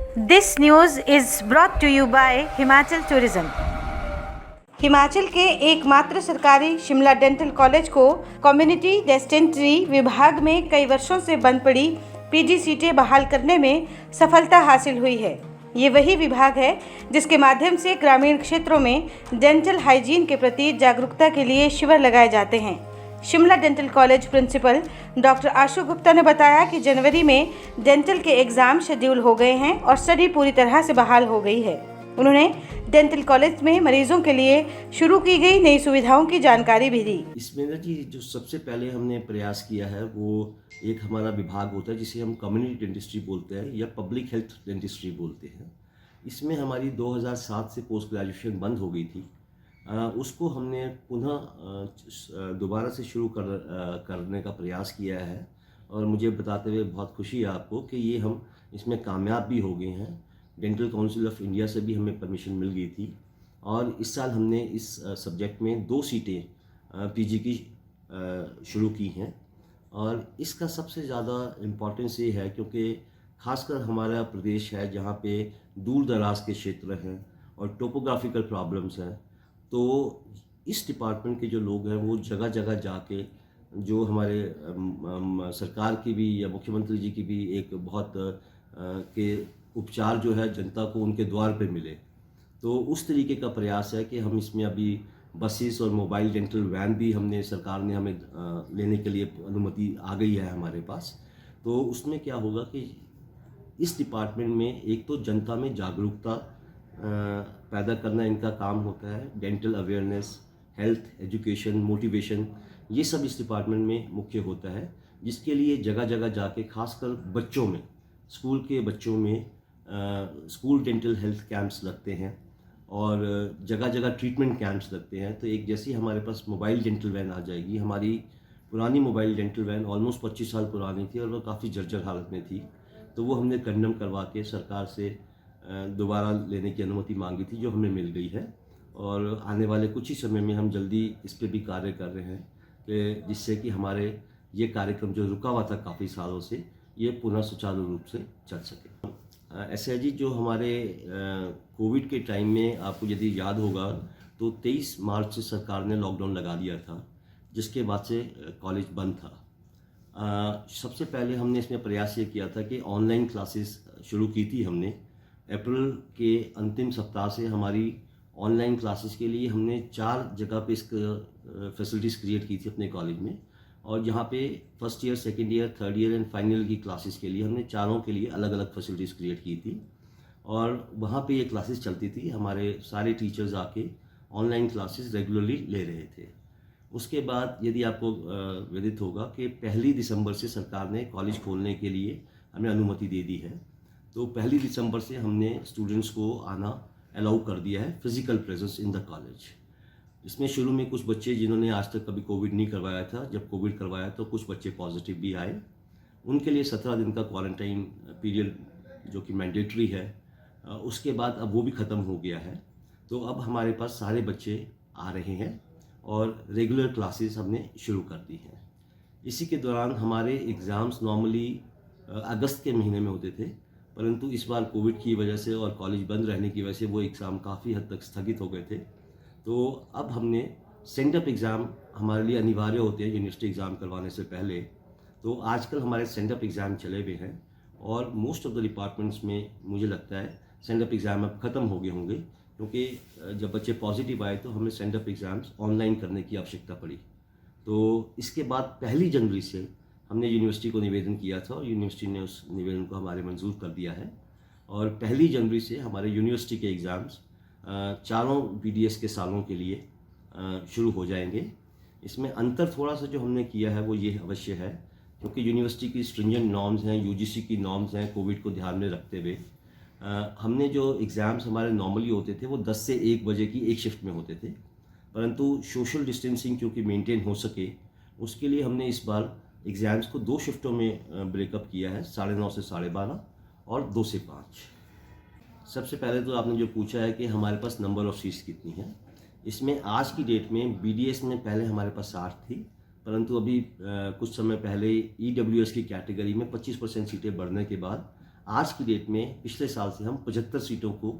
This news is brought to you by Himachal Tourism. Himachal के एकमात्र सरकारी शिमला डेंटल कॉलेज को कम्युनिटी डेंटिस्ट्री विभाग में कई वर्षों से बंद पड़ी पीजी सीटें बहाल करने में सफलता हासिल हुई है। ये वही विभाग है जिसके माध्यम से ग्रामीण क्षेत्रों में डेंटल हाइजीन के प्रति जागरूकता के लिए शिविर लगाए जाते हैं। Shimla dental college principal doctor Ashu Gupta ने बताया कि जनवरी में डेंटल के एग्ज़ाम शेड्यूल हो गए हैं और स्टडी पूरी तरह से बहाल हो गई है। उन्होंने डेंटल कॉलेज में मरीजों के लिए शुरू की गई नई सुविधाओं की जानकारी भी दी। इसमें ना जी जो सबसे पहले हमने प्रयास किया है वो एक हमारा विभाग होता है जिसे हम कम्युनिटी डेंटिस्ट्री बोलते हैं या पब्लिक हेल्थ डेंटिस्ट्री बोलते हैं। इसमें हमारी 2007 से पोस्ट ग्रेजुएशन बंद हो गई थी। उसको हमने पुनः दोबारा से शुरू करने का प्रयास किया है और मुझे बताते हुए बहुत खुशी है आपको कि ये हम इसमें कामयाब भी हो गए हैं। डेंटल काउंसिल ऑफ इंडिया से भी हमें परमिशन मिल गई थी और इस साल हमने इस सब्जेक्ट में 2 सीटें पीजी की शुरू की हैं। और इसका सबसे ज़्यादा इम्पोर्टेंस ये है क्योंकि खासकर हमारा प्रदेश है जहाँ पे दूर दराज के क्षेत्र हैं और टोपोग्राफिकल प्रॉब्लम्स हैं, तो इस डिपार्टमेंट के जो लोग हैं वो जगह जगह जाके जो हमारे सरकार की भी या मुख्यमंत्री जी की भी एक बहुत के उपचार जो है जनता को उनके द्वार पे मिले, तो उस तरीके का प्रयास है कि हम इसमें अभी बसेस और मोबाइल डेंटल वैन भी हमने सरकार ने हमें लेने के लिए अनुमति आ गई है हमारे पास। तो उसमें क्या होगा कि इस डिपार्टमेंट में एक तो जनता में जागरूकता पैदा करना इनका काम होता है, dental awareness, health, education, motivation, ये सब इस डिपार्टमेंट में मुख्य होता है, जिसके लिए जगह जगह जाके खासकर बच्चों में, स्कूल के बच्चों में स्कूल डेंटल हेल्थ कैंप्स लगते हैं और जगह जगह ट्रीटमेंट कैंप्स लगते हैं। तो एक जैसी हमारे पास मोबाइल डेंटल वैन आ जाएगी, हमारी पुरानी मोबाइल डेंटल वैन ऑलमोस्ट 25 साल पुरानी थी और वो काफ़ी जर्जर हालत में थी, तो वो हमने कंडम करवा के सरकार से दोबारा लेने की अनुमति मांगी थी, जो हमें मिल गई है। और आने वाले कुछ ही समय में हम जल्दी इस पे भी कार्य कर रहे हैं कि जिससे कि हमारे ये कार्यक्रम जो रुका हुआ था काफ़ी सालों से, ये पुनः सुचारू रूप से चल सके। ऐसे है जी, जो हमारे कोविड के टाइम में आपको यदि याद होगा तो 23 मार्च से सरकार ने लॉकडाउन लगा दिया था, जिसके बाद से कॉलेज बंद था। सबसे पहले हमने इसमें प्रयास ये किया था कि ऑनलाइन क्लासेस शुरू की थी हमने। अप्रैल के अंतिम सप्ताह से हमारी ऑनलाइन क्लासेस के लिए हमने 4 जगह पे इस फैसिलिटीज़ क्रिएट की थी अपने कॉलेज में, और जहाँ पे first year, second year, third year and final की क्लासेस के लिए हमने चारों के लिए अलग अलग फैसिलिटीज़ क्रिएट की थी और वहाँ पे ये क्लासेस चलती थी। हमारे सारे टीचर्स आके ऑनलाइन क्लासेस रेगुलरली ले रहे थे। उसके बाद यदि आपको विदित होगा कि 1 दिसंबर से सरकार ने कॉलेज खोलने के लिए हमें अनुमति दे दी है, तो 1 दिसंबर से हमने स्टूडेंट्स को आना अलाउ कर दिया है, physical presence in the college. इसमें शुरू में कुछ बच्चे जिन्होंने आज तक कभी कोविड नहीं करवाया था, जब कोविड करवाया तो कुछ बच्चे पॉजिटिव भी आए, उनके लिए 17 दिन का क्वारंटाइन पीरियड जो कि मैंडेटरी है, उसके बाद अब वो भी ख़त्म हो गया है। तो अब हमारे पास सारे बच्चे आ रहे हैं और रेगुलर क्लासेस हमने शुरू कर दी हैं। इसी के दौरान हमारे एग्ज़ाम्स नॉर्मली अगस्त के महीने में होते थे, परंतु इस बार कोविड की वजह से और कॉलेज बंद रहने की वजह से वो एग्ज़ाम काफ़ी हद तक स्थगित हो गए थे। तो अब हमने सेंड अप एग्ज़ाम हमारे लिए अनिवार्य होते हैं यूनिवर्सिटी एग्ज़ाम करवाने से पहले, तो आजकल हमारे सेंड अप एग्ज़ाम चले हुए हैं और मोस्ट ऑफ द डिपार्टमेंट्स में मुझे लगता है सेंड अप एग्ज़ाम अब ख़त्म हो गए होंगे, क्योंकि जब बच्चे पॉजिटिव आए तो हमें सेंड अप एग्ज़ाम्स ऑनलाइन करने की आवश्यकता पड़ी। तो इसके बाद 1 जनवरी से हमने यूनिवर्सिटी को निवेदन किया था और यूनिवर्सिटी ने उस निवेदन को हमारे मंजूर कर दिया है और 1 जनवरी से हमारे यूनिवर्सिटी के एग्ज़ाम्स चारों बीडीएस के सालों के लिए शुरू हो जाएंगे। इसमें अंतर थोड़ा सा जो हमने किया है वो ये अवश्य है, क्योंकि यूनिवर्सिटी की स्ट्रिंजेंट नॉर्म्स हैं, यूजीसी की नॉर्म्स हैं, कोविड को ध्यान में रखते हुए हमने जो एग्ज़ाम्स हमारे नॉर्मली होते थे वो 10 से 1 बजे की एक शिफ्ट में होते थे, परंतु सोशल डिस्टेंसिंग क्योंकि मेंटेन हो सके उसके लिए हमने इस बार एग्ज़ाम्स को 2 शिफ्टों में ब्रेकअप किया है, 9:30 से 12:30 और 2 से 5। सबसे पहले तो आपने जो पूछा है कि हमारे पास नंबर ऑफ़ सीट्स कितनी हैं, इसमें आज की डेट में बीडीएस में पहले हमारे पास 60 थी, परंतु अभी कुछ समय पहले ईडब्ल्यूएस की कैटेगरी में 25% सीटें बढ़ने के बाद आज की डेट में पिछले साल से हम 75 सीटों को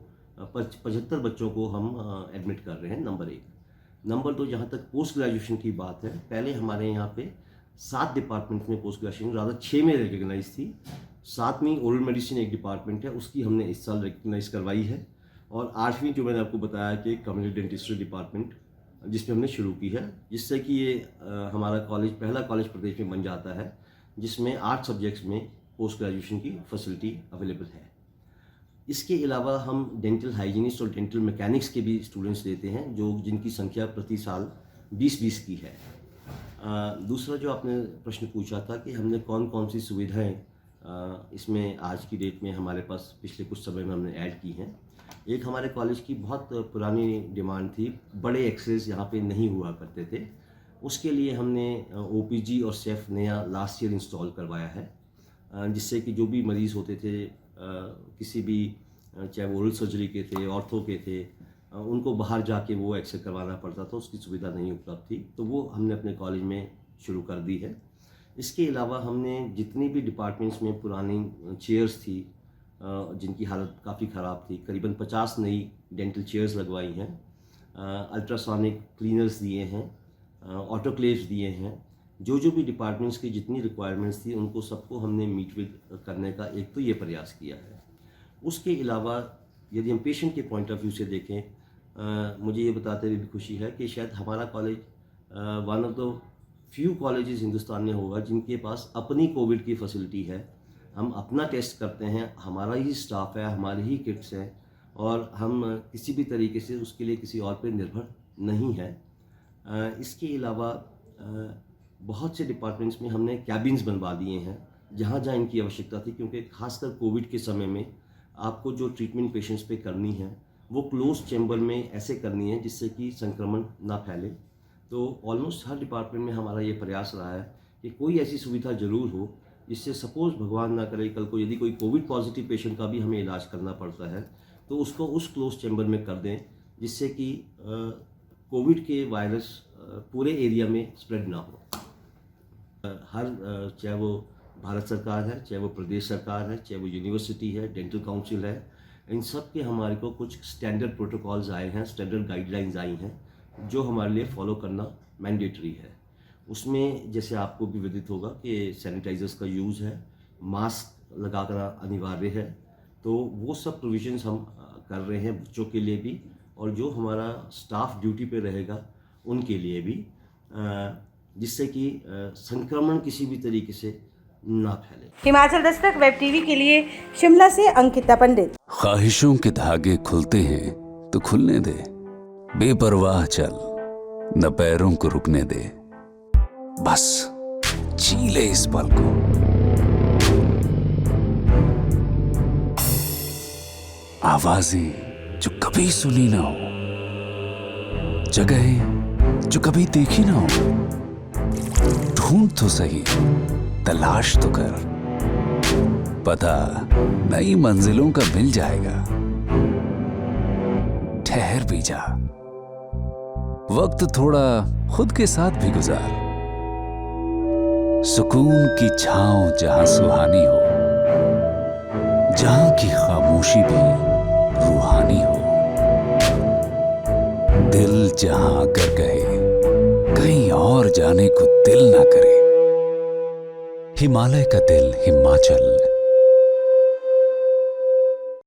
75 बच्चों को हम एडमिट कर रहे हैं, नंबर 1। नंबर 2, जहाँ तक पोस्ट ग्रेजुएशन की बात है, पहले हमारे यहाँ पे 7 डिपार्टमेंट में पोस्ट ग्रेजुएशन, ज़्यादा 6 में रिकग्नाइज थी। 7वीं ओरल मेडिसिन एक डिपार्टमेंट है, उसकी हमने इस साल रिकग्नाइज करवाई है। और 8वीं जो मैंने आपको बताया कि कम्युनिटी डेंटिस्ट्री डिपार्टमेंट, जिसमें हमने शुरू की है, जिससे कि ये हमारा कॉलेज पहला कॉलेज प्रदेश में बन जाता है जिसमें 8 सब्जेक्ट्स में पोस्ट ग्रेजुएशन की फैसिलिटी अवेलेबल है। इसके अलावा हम डेंटल हाइजीनिस्ट और डेंटल मैकेनिक्स के भी स्टूडेंट्स लेते हैं, जिनकी संख्या प्रति साल 20-20 की है। दूसरा जो आपने प्रश्न पूछा था कि हमने कौन कौन सी सुविधाएं इसमें आज की डेट में हमारे पास पिछले कुछ समय में हमने ऐड की हैं। एक हमारे कॉलेज की बहुत पुरानी डिमांड थी, बड़े एक्सरेज यहाँ पे नहीं हुआ करते थे। उसके लिए हमने OPG और सेफ नया लास्ट ईयर इंस्टॉल करवाया है, जिससे कि जो भी मरीज़ होते थे किसी भी, चाहे वो ओरल सर्जरी के थे, ऑर्थो के थे, उनको बाहर जाके वो एक्सरे करवाना पड़ता था, उसकी सुविधा नहीं उपलब्ध थी, तो वो हमने अपने कॉलेज में शुरू कर दी है। इसके अलावा हमने जितनी भी डिपार्टमेंट्स में पुरानी चेयर्स थी जिनकी हालत काफ़ी ख़राब थी, करीबन 50 नई डेंटल चेयर्स लगवाई हैं, अल्ट्रासोनिक क्लीनर्स दिए हैं, ऑटोक्लेव्स दिए हैं। जो भी डिपार्टमेंट्स की जितनी रिक्वायरमेंट्स थी उनको सबको हमने मीट विद करने का एक तो ये प्रयास किया है। उसके अलावा यदि हम पेशेंट के पॉइंट ऑफ व्यू से देखें, मुझे ये बताते हुए भी खुशी है कि शायद हमारा college one of the few colleges Hindustan में होगा जिनके पास अपनी कोविड की फैसिलिटी है। हम अपना टेस्ट करते हैं, हमारा ही स्टाफ है, हमारे ही किट्स हैं, और हम किसी भी तरीके से उसके लिए किसी और पर निर्भर नहीं है। इसके अलावा बहुत से डिपार्टमेंट्स में हमने कैबिन्स बनवा दिए हैं जहाँ जहाँ इनकी आवश्यकता थी, क्योंकि खासकर कोविड के समय में आपको जो ट्रीटमेंट पेशेंट्स पे करनी है वो क्लोज चैम्बर में ऐसे करनी है जिससे कि संक्रमण ना फैले। तो ऑलमोस्ट हर डिपार्टमेंट में हमारा ये प्रयास रहा है कि कोई ऐसी सुविधा ज़रूर हो जिससे सपोज़ भगवान ना करे कल को यदि कोई कोविड पॉजिटिव पेशेंट का भी हमें इलाज करना पड़ता है तो उसको उस क्लोज चैम्बर में कर दें, जिससे कि कोविड के वायरस पूरे एरिया में स्प्रेड ना हो। चाहे वो भारत सरकार है, चाहे वो प्रदेश सरकार है, चाहे वो यूनिवर्सिटी है, डेंटल काउंसिल है, इन सब के हमारे को कुछ स्टैंडर्ड प्रोटोकॉल्स आए हैं, स्टैंडर्ड गाइडलाइंस आई हैं जो हमारे लिए फॉलो करना मैंडेटरी है। उसमें जैसे आपको भी विदित होगा कि सैनिटाइजर्स का यूज़ है, मास्क लगाना अनिवार्य है, तो वो सब प्रोविजंस हम कर रहे हैं बच्चों के लिए भी, और जो हमारा स्टाफ ड्यूटी पे रहेगा उनके लिए भी, जिससे कि संक्रमण किसी भी तरीके से ना फैले। हिमाचल दस्तक वेब टीवी के लिए शिमला से अंकिता पंडित। ख्वाहिशों के धागे खुलते हैं तो खुलने दे, बेपरवाह चल, न पैरों को रुकने दे, बस जी ले इस पल को। आवाजें जो कभी सुनी ना हो, जगहें जो कभी देखी ना हो, ढूंढ तो सही, तलाश तो कर, पता नई मंजिलों का मिल जाएगा। ठहर भी जा, वक्त थोड़ा खुद के साथ भी गुजार, सुकून की छांव जहां सुहानी हो, जहां की खामोशी भी रूहानी हो, दिल जहां आकर कहे कहीं और जाने को दिल ना करे। हिमालय का दिल हिमाचल